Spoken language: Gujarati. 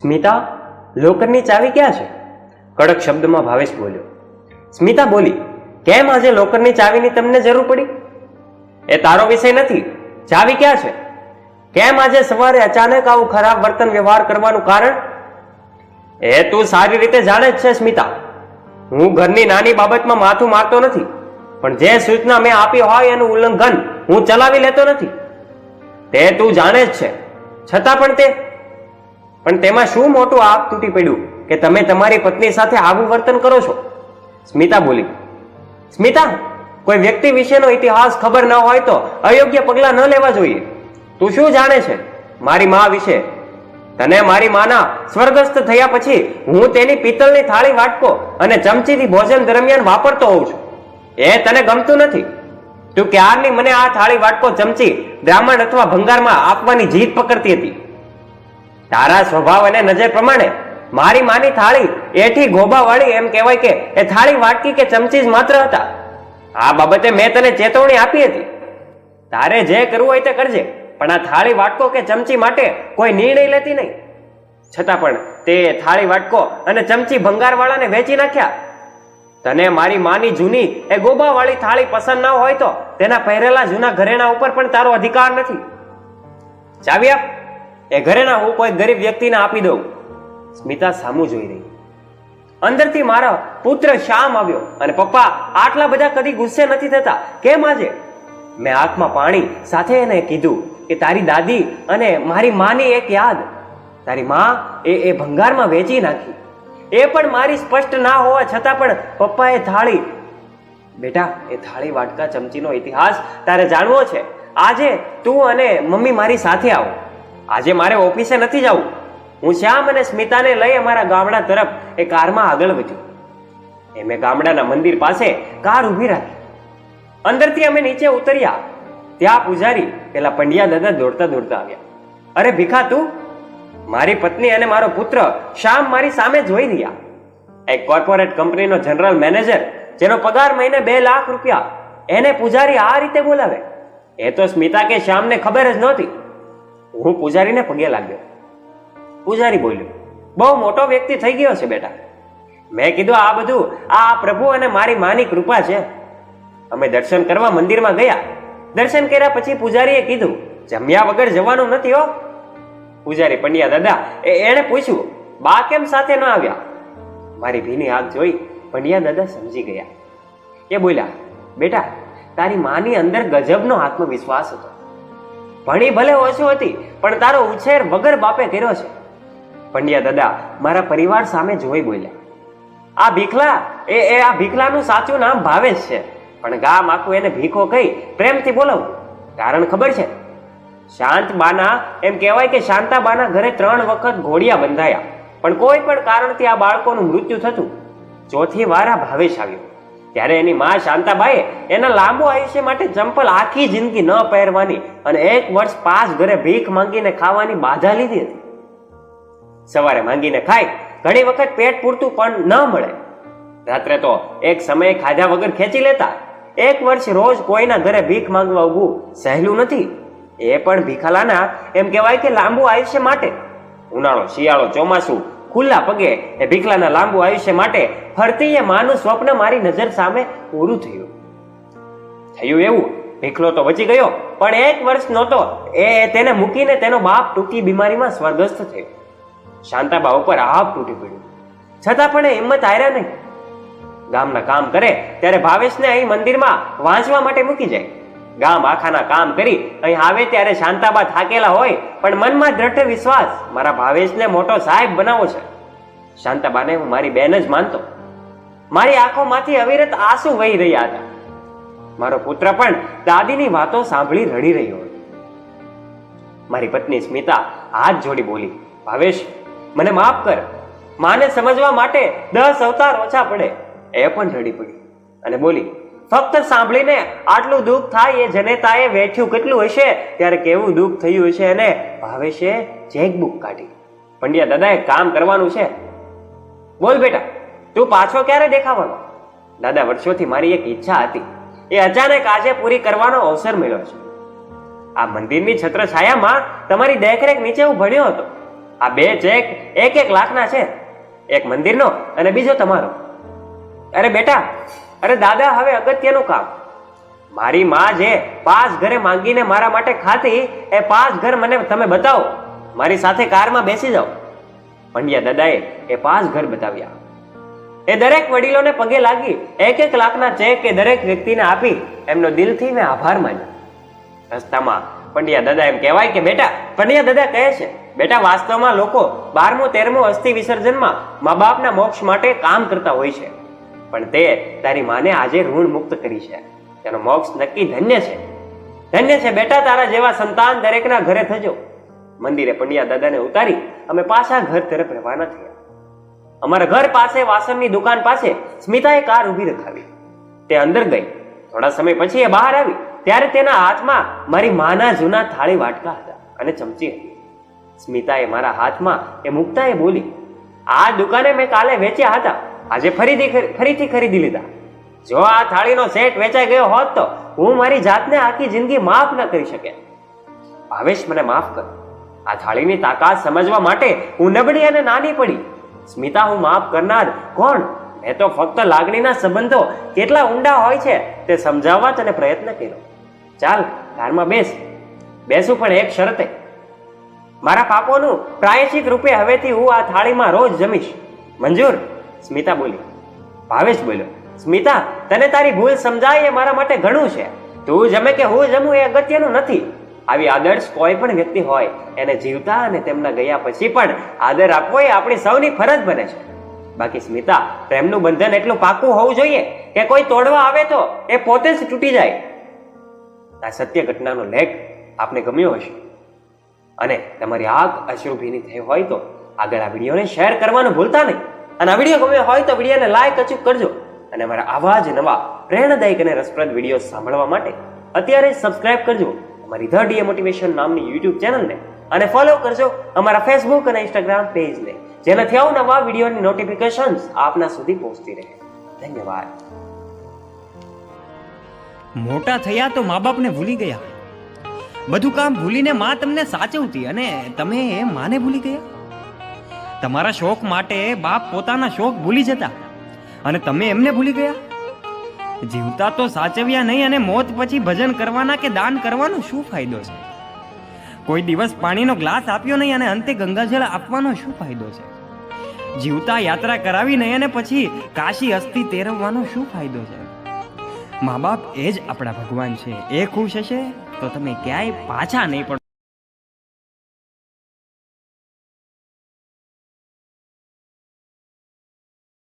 સ્મિતા, લોકરની ચાવી ક્યાં છે? કડક શબ્દમાં ભાવેશ બોલ્યો. સ્મિતા બોલી, કેમ આજે લોકરની ચાવીની તમને જરૂર પડી? એ તારો વિષય નથી. ચાવી ક્યાં છે? કેમ આજે સવારે અચાનક આવું ખરાબ વર્તન વ્યવહાર કરવાનું કારણ? એ તું સારી રીતે જાણે જ છે સ્મિતા. હું ઘરની નાની બાબતમાં માથું મારતો નથી, પણ જે સૂચના મેં આપી હોય એનું ઉલ્લંઘન હું ચલાવી લેતો નથી. તે તું જાણે જ છે. છતાં પણ તેમાં શું મોટું આપ તૂટી પડ્યું કે તમે તમારી પત્ની સાથે આવું વર્તન કરો છો? સ્મિતા બોલી. સ્મિતા, કોઈ વ્યક્તિ વિશેનો ઇતિહાસ ખબર ન હોય તો અયોગ્ય પગલાં ન લેવા જોઈએ. તું શું જાણે છે મારી મા વિશે? તને મારી માના સ્વર્ગસ્થ થયા પછી હું તેની પિત્તળની થાળી વાટકો અને ચમચીથી ભોજન દરમિયાન વાપરતો હોઉં છું. એ તને ગમતું નથી. તું ક્યારની મને આ થાળી વાટકો ચમચી બ્રાહ્મણ અથવા ભંગારમાં આપવાની જીદ પકડતી હતી. તારા સ્વભાવ અને નજર પ્રમાણે મારી માની થાળી એઠી ગોબાવાળી એમ કહેવાય કે એ થાળી વાટકી કે ચમચી જ માત્ર હતા. આ બાબતે મેં તને ચેતવણી આપી હતી. તારે જે કરવું હોય તે કરજે, પણ આ થાળી વાટકો કે ચમચી માટે કોઈ નિર્ણય લેતી નહીં. છતાં પણ તે થાળી વાટકો અને ચમચી ભંગારવાળાને વેચી નાખ્યા. તને મારી માની જૂની એ ગોબાવાળી થાળી પસંદ ન હોય તો તેના પહેરેલા જૂના ઘરેણા ઉપર પણ તારો અધિકાર નથી. ચાવી આપ. એ ઘરેણા હું કોઈ ગરીબ વ્યક્તિને આપી દઉં. સ્મિતા સામું જોઈ રહી. અંદરથી મારો પુત્ર શ્યામ આવ્યો અને પપ્પા આટલા બધા કદી ગુસ્સે નથી થતા કેમ આજે? મેં આંખમાં પાણી સાથે એને કીધું કે તારી દાદી અને મારી માની એક યાદ તારી માં એ ભંગારમાં વેચી નાખી. એ પણ મારી સ્પષ્ટ ના હોવા છતાં પણ પપ્પાએ થાળી. બેટા, એ થાળી વાટકા ચમચીનો ઇતિહાસ તારે જાણવો છે. આજે તું અને મમ્મી મારી સાથે આવો. આજે મારે ઓફિસે નથી જવું. હું શ્યામ અને સ્મિતાને લઈ અમારા ગામડા તરફ એ કારમાં આગળ વધ્યો. મેં ગામડાના મંદિર પાસે કાર ઊભી રાખી. અંદરથી અમે નીચે ઉતર્યા. ત્યાં પૂજારી પેલા પંડ્યા દાદા દોડતા દોડતા આવ્યા. અરે ભીખા, તું? મારી પત્ની અને મારો પુત્ર શ્યામ મારી સામે જોઈ રહ્યા. એક કોર્પોરેટ કંપનીનો જનરલ મેનેજર, જેનો પગાર મહિને 2 લાખ રૂપિયા, એને પૂજારી આ રીતે બોલાવે. એ તો સ્મિતા કે શ્યામને ખબર જ નહોતી. હું પૂજારીને પગે લાગ્યો. પૂજારી બોલ્યો, બહુ મોટો વ્યક્તિ થઈ ગયો છે બેટા. મેં કીધું, આ બધું આ પ્રભુ અને મારી માની કૃપા છે. અમે દર્શન કરવા મંદિરમાં ગયા. દર્શન કર્યા પછી પૂજારીએ કીધું, જમ્યા વગર જવાનું નથી હો. પૂજારી પંડ્યા દાદા એને પૂછ્યું, બા કેમ સાથે ન આવ્યા? મારી ભીની આંખ જોઈ પંડ્યા દાદા સમજી ગયા. એ બોલ્યા, બેટા, તારી માની અંદર ગજબનો આત્મવિશ્વાસ હતો. ભણી ભલે ઓછું હતી, પણ તારો ઉછેર વગર બાપે કર્યો છે. પંડ્યા દાદા મારા પરિવાર સામે જોઈ બોલ્યા, આ ભીખલા આ ભીખલાનું સાચું નામ ભાવેશ છે, પણ ગામ આખું એને ભીખો કહી પ્રેમથી બોલાવું. કારણ ખબર છે? શાંતબાના એમ કહેવાય કે શાંતાબાના ઘરે 3 વખત ઘોડિયા બંધાયા, પણ કોઈ પણ કારણથી આ બાળકોનું મૃત્યુ થતું. 4થી વાર આ ભાવેશ આવ્યો. ત્યારે એની માં શાંતાબાએ એના લાંબુ આયુષ્ય માટે ચંપલ આખી જિંદગી ન પહેરવાની અને 1 વર્ષ પાસ ઘરે ભીખ માંગીને ખાવાની બાધા લીધી હતી. સવારે માંગીને ખાય, ઘણી વખત પેટ પૂરતું પણ ન મળે. રાત્રે તો એક સમયે ખાધા વગર ખેંચી લેતા. 1 વર્ષ રોજ કોઈના ઘરે ભીખ માંગવા ઊભું સહેલું નથી. એ પણ ભીખાલાના એમ કહેવાય કે લાંબુ આયુષ્ય માટે. ઉનાળો, શિયાળો, ચોમાસું, ખુલ્લા પગે એ ભીખલાના લાંબુ આયુષ્ય માટે ફરતી એ માનું સ્વપ્ન મારી નજર સામે પૂરું થયું. એવું, ભીખલો તો બચી ગયો, પણ 1 વર્ષ નહોતો તેને મૂકીને તેનો બાપ ટૂંકી બીમારીમાં સ્વર્ગસ્થ થયો. શાંતાબા ઉપર આપ તૂટી પડ્યું. છતાં પણ એ હિંમત હાર્યા નહીં. ગામના કામ કરે ત્યારે ભાવેશને અહીં મંદિરમાં વાંચવા માટે મૂકી જાય. ગામ આખાના કામ કરી અહીં આવે ત્યારે શાંતાબા થાકેલા હોય, પણ મનમાં દ્રઢ વિશ્વાસ, મારા ભાવેશને મોટો સાહેબ બનાવો છે. શાંતાબાને હું મારી બેન જ માનતો. મારી આંખોમાંથી અવિરત આંસુ વહી રહ્યા હતા. મારો પુત્ર પણ દાદીની વાતો સાંભળી રડી રહ્યો હતો. મારી પત્ની સ્મિતા હાથ જોડી બોલી, ભાવેશ, મને માફ કર. માને સમજવા માટે 10 અવતાર ઓછા પડે. એ પણ રડી પડી અને બોલી, ફક્ત સાંભળીને આટલું દુઃખ થાય એ જનેતાએ વેઠ્યું કેટલું હશે, ત્યારે કેવું દુઃખ થયું હશે. અને ભાવેશે ચેકબુક કાઢી. પંડ્યા દાદાએ કામ કરવાનું છે. બોલ બેટા, તું પાછો ક્યારે દેખાવાનો? દાદા, વર્ષોથી મારી એક ઈચ્છા હતી, એ અચાનક આજે પૂરી કરવાનો અવસર મળ્યો છે. આ મંદિરની છત્રછાયામાં તમારી દેખરેખ નીચે હું ભણ્યો હતો. આ 2 ચેક 1-1 લાખના છે, એક મંદિરનો અને બીજો તમારો. અરે બેટા, અરે દાદા, હવે અગત્યનું કામ. મારી માં જે 5 ઘરે માંગીને મારા માટે ખાતી, એ 5 ઘર મને તમે બતાવો. મારી સાથે કારમાં બેસી જાઓ. પંડ્યા દાદાએ એ 5 ઘર બતાવ્યા. એ દરેક વડીલોને પગે લાગી 1-1 લાખના ચેક એ દરેક વ્યક્તિને આપી એમનો દિલથી મેં આભાર માન્યો. રસ્તામાં પંડ્યા દાદા એમ કહેવાય કે બેટા, પંડ્યા દાદા કહે છે, બેટા, વાસ્તવમાં લોકો 12મું 13મું અસ્થિ વિસર્જનમાં મા બાપના મોક્ષ માટે કામ કરતા હોય છે, પણ તે તારી માને આજે ઋણ મુક્ત કરી છે. તેનો મોક્ષ નક્કી ધન્ય છે. ધન્ય છે બેટા, તારા જેવા સંતાન દરેકના ઘરે થજો. મંદિરે પંડ્યા દાદાને ઉતારી અમે પાછા ઘર તરફ રવાના થયા. અમારા ઘર પાસે વાસણની દુકાન પાસે સ્મિતાએ કાર ઊભી રખાવી. તે અંદર ગઈ. થોડા સમય પછી એ બહાર આવી ત્યારે તેના હાથમાં મારી માના જૂના થાળી વાટકા હતા અને ચમચી હતી. સ્મિતાએ મારા હાથમાં એ મૂકતા એ બોલી, આ દુકાને મેં કાલે વેચ્યા હતા, આજે ફરીથી ખરીદી લીધા. જો આ થાળીનો સેટ વેચાઈ ગયો હોત તો હું મારી જાતને આખી જિંદગી માફ ન કરી શકે. ભાવેશ, મને માફ કર. આ થાળીની તાકાત સમજવા માટે હું નબળી અને નાની પડી. સ્મિતા, હું માફ કરનાર કોણ? મેં તો ફક્ત લાગણીના સંબંધો કેટલા ઊંડા હોય છે તે સમજાવવા તને પ્રયત્ન કર્યો. ચાલ, કારમાં બેસું, પણ એક શરતે. મારા પાપોનું પ્રાયશ્ચિત રૂપે હવેથી હું આ થાળીમાં રોજ જમીશ. મંજૂર? સ્મિતા બોલી. ભાવેશ બોલ્યો, સ્મિતા, તને તારી ભૂલ સમજાય એ મારા માટે ઘણું છે. તું જમે કે હું જમું એ અગત્યનું નથી. આવી આદર્શ કોઈ પણ વ્યક્તિ હોય એને જીવતા અને તેમના ગયા પછી પણ આદર આપવો એ આપણી સૌની ફરજ બને છે. બાકી સ્મિતા, પ્રેમનું બંધન એટલું પાકું હોવું જોઈએ કે કોઈ તોડવા આવે તો એ પોતે જ તૂટી જાય. આ સત્ય ઘટનાનો લેખ આપને ગમ્યો હશે અને તમારી આંખ અશ્રુભીની થઈ હોય તો આગળ આ વિડીયોને શેર કરવાનું ભૂલતા નહીં. અને આ વિડીયો ગમ્યો હોય તો વિડીયોને લાઈક અચૂક કરજો. અને અમારા આવા જ નવા પ્રેરણાદાયક અને રસપ્રદ વિડીયો સાંભળવા માટે અત્યારે સબસ્ક્રાઇબ કરજો અમારી ધ ડીએ મોટિવેશન નામની યુટ્યુબ ચેનલને અને ફોલો કરજો અમારા ફેસબુક અને ઇન્સ્ટાગ્રામ પેજને, જેનાથી અવનવા વિડીયોની નોટિફિકેશન્સ આપના સુધી પહોંચતી રહે. ધન્યવાદ. મોટા થયા તો મા બાપને ભૂલી ગયા. બધું કામ ભૂલીને માં તમને સાચવતી અને તમે માને ભૂલી ગયા. તમારા શોખ માટે બાપ પોતાના શોખ ભૂલી જતા અને તમે એમને ભૂલી ગયા. જીવતા તો સાચવ્યા નહીં અને મોત પછી ભજન કરવાના કે દાન કરવાનો શું ફાયદો છે? કોઈ દિવસ પાણીનો ગ્લાસ આપ્યો નહીં અને અંતે ગંગાજળ આપવાનો શું ફાયદો છે? જીવતા યાત્રા કરાવી નહીં અને પછી કાશી અસ્થિ તેરવવાનો શું ફાયદો છે? મા બાપ એ જ આપણા ભગવાન છે. એ ખુશ હશે તો તમે ક્યાંય પાછા નહીં પડો.